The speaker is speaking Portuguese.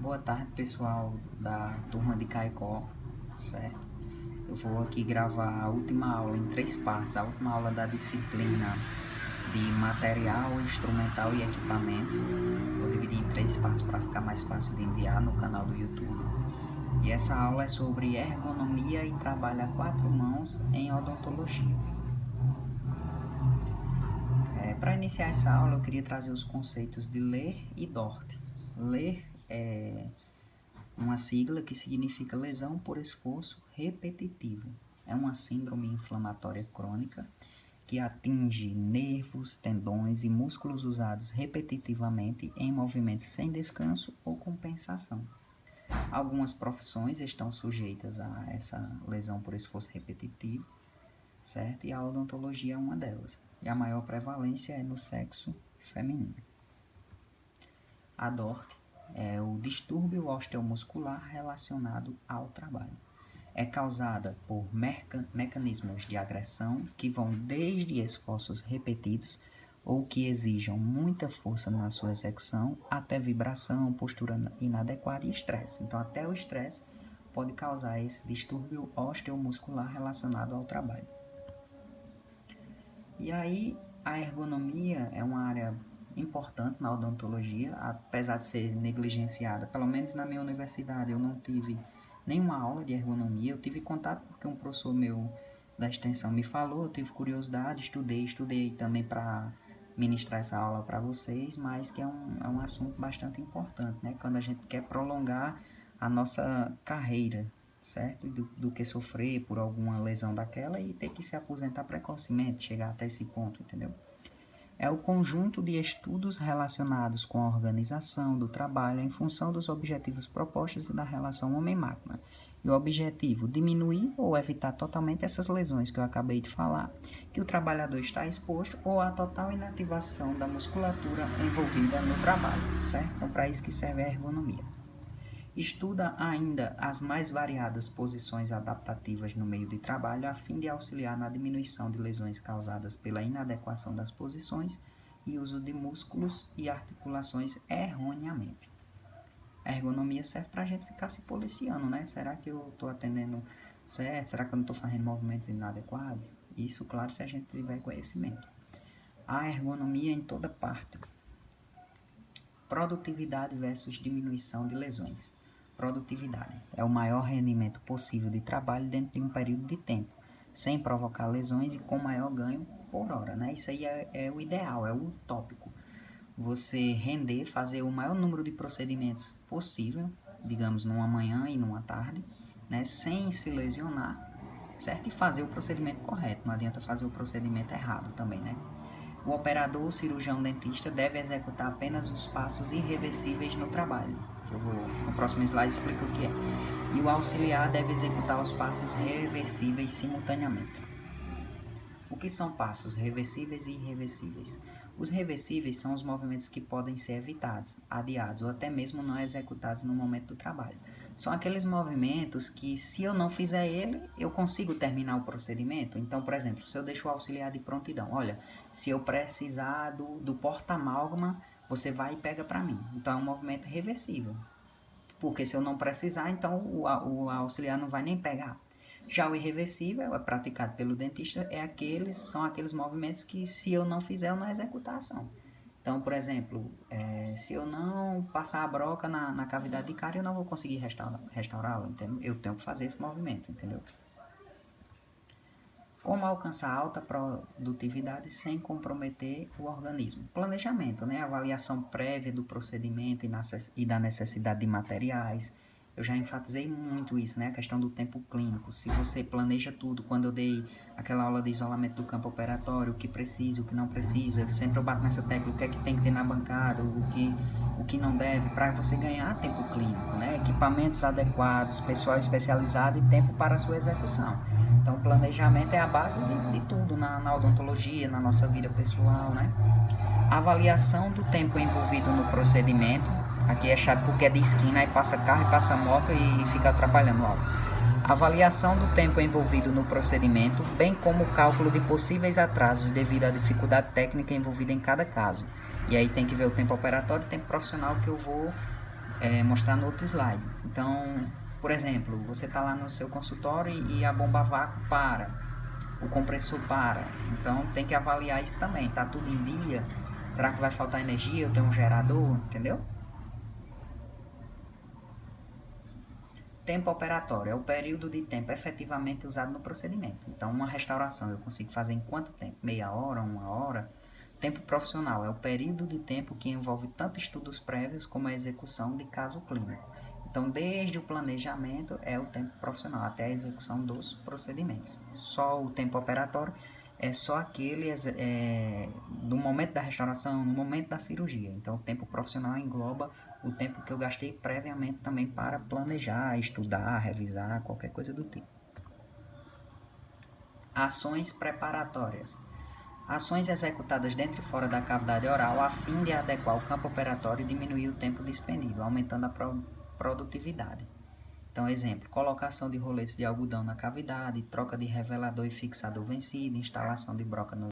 Boa tarde, pessoal da turma de Caicó, certo? Eu vou aqui gravar a última aula em 3 partes, a última aula da disciplina de material, instrumental e equipamentos. Vou dividir em 3 partes para ficar mais fácil de enviar no canal do YouTube. E essa aula é sobre ergonomia e trabalho a 4 mãos em odontologia. Para iniciar essa aula, eu queria trazer os conceitos de ler e DORT. Ler é uma sigla que significa lesão por esforço repetitivo. É uma síndrome inflamatória crônica que atinge nervos, tendões e músculos usados repetitivamente em movimentos sem descanso ou compensação. Algumas profissões estão sujeitas a essa lesão por esforço repetitivo, certo? E a odontologia é uma delas. E a maior prevalência é no sexo feminino. A DORT é o distúrbio osteomuscular relacionado ao trabalho. É causada por mecanismos de agressão que vão desde esforços repetidos ou que exijam muita força na sua execução, até vibração, postura inadequada e estresse. Então, até o estresse pode causar esse distúrbio osteomuscular relacionado ao trabalho. E aí, a ergonomia é uma área importante na odontologia, apesar de ser negligenciada. Pelo menos na minha universidade eu não tive nenhuma aula de ergonomia. Eu tive contato porque um professor meu da extensão me falou, eu tive curiosidade, estudei também para ministrar essa aula para vocês, mas que é um assunto bastante importante, né? Quando a gente quer prolongar a nossa carreira, certo? Do que sofrer por alguma lesão daquela e ter que se aposentar precocemente, chegar até esse ponto, entendeu? É o conjunto de estudos relacionados com a organização do trabalho em função dos objetivos propostos e da relação homem-máquina. E o objetivo, diminuir ou evitar totalmente essas lesões que eu acabei de falar, que o trabalhador está exposto, ou a total inativação da musculatura envolvida no trabalho, certo? Então, para isso que serve a ergonomia. Estuda ainda as mais variadas posições adaptativas no meio de trabalho a fim de auxiliar na diminuição de lesões causadas pela inadequação das posições e uso de músculos e articulações erroneamente. A ergonomia serve para a gente ficar se policiando, né? Será que eu estou atendendo certo? Será que eu não estou fazendo movimentos inadequados? Isso, claro, se a gente tiver conhecimento. A ergonomia em toda parte. Produtividade versus diminuição de lesões. Produtividade é o maior rendimento possível de trabalho dentro de um período de tempo, sem provocar lesões e com maior ganho por hora, né? Isso aí é o ideal, é o utópico. Você render, fazer o maior número de procedimentos possível, digamos numa manhã e numa tarde, né? Sem se lesionar, certo? E fazer o procedimento correto, não adianta fazer o procedimento errado também, né? O operador ou cirurgião dentista deve executar apenas os passos irreversíveis no trabalho. No próximo slide explico o que é. E o auxiliar deve executar os passos reversíveis simultaneamente. O que são passos reversíveis e irreversíveis? Os reversíveis são os movimentos que podem ser evitados, adiados ou até mesmo não executados no momento do trabalho. São aqueles movimentos que, se eu não fizer ele, eu consigo terminar o procedimento. Então, por exemplo, se eu deixo o auxiliar de prontidão, olha, se eu precisar do porta-amálgama, você vai e pega para mim. Então, é um movimento reversível. Porque se eu não precisar, então o auxiliar não vai nem pegar. Já o irreversível, é praticado pelo dentista, são aqueles movimentos que, se eu não fizer, eu não executar a ação. Então, por exemplo, se eu não passar a broca na cavidade de cárie, eu não vou conseguir restaurá-la, entendeu? Eu tenho que fazer esse movimento, entendeu? Como alcançar alta produtividade sem comprometer o organismo? Planejamento, né? Avaliação prévia do procedimento e da necessidade de materiais. Eu já enfatizei muito isso, né? A questão do tempo clínico. Se você planeja tudo, quando eu dei aquela aula de isolamento do campo operatório, o que precisa, o que não precisa, sempre eu bato nessa tecla, o que é que tem que ter na bancada, o que não deve, para você ganhar tempo clínico, né? Equipamentos adequados, pessoal especializado e tempo para a sua execução. Então, o planejamento é a base de tudo na odontologia, na nossa vida pessoal, né? Avaliação do tempo envolvido no procedimento. Aqui é chato porque é de esquina, aí passa carro e passa moto e fica atrapalhando a aula. Avaliação do tempo envolvido no procedimento, bem como o cálculo de possíveis atrasos devido à dificuldade técnica envolvida em cada caso. E aí tem que ver o tempo operatório e o tempo profissional que eu vou mostrar no outro slide. Então, por exemplo, você está lá no seu consultório e a bomba a vácuo para, o compressor para. Então tem que avaliar isso também. Tá tudo em dia? Será que vai faltar energia? Eu tenho um gerador, entendeu? Tempo operatório é o período de tempo efetivamente usado no procedimento. Então, uma restauração eu consigo fazer em quanto tempo? Meia hora, uma hora? Tempo profissional é o período de tempo que envolve tanto estudos prévios como a execução de caso clínico. Então, desde o planejamento é o tempo profissional até a execução dos procedimentos. Só o tempo operatório é só aquele do momento da restauração, no momento da cirurgia. Então, o tempo profissional engloba o tempo que eu gastei previamente também para planejar, estudar, revisar, qualquer coisa do tipo. Ações preparatórias. Ações executadas dentro e fora da cavidade oral a fim de adequar o campo operatório e diminuir o tempo dispendido, aumentando a produtividade. Então, exemplo, colocação de roletes de algodão na cavidade, troca de revelador e fixador vencido, instalação de broca no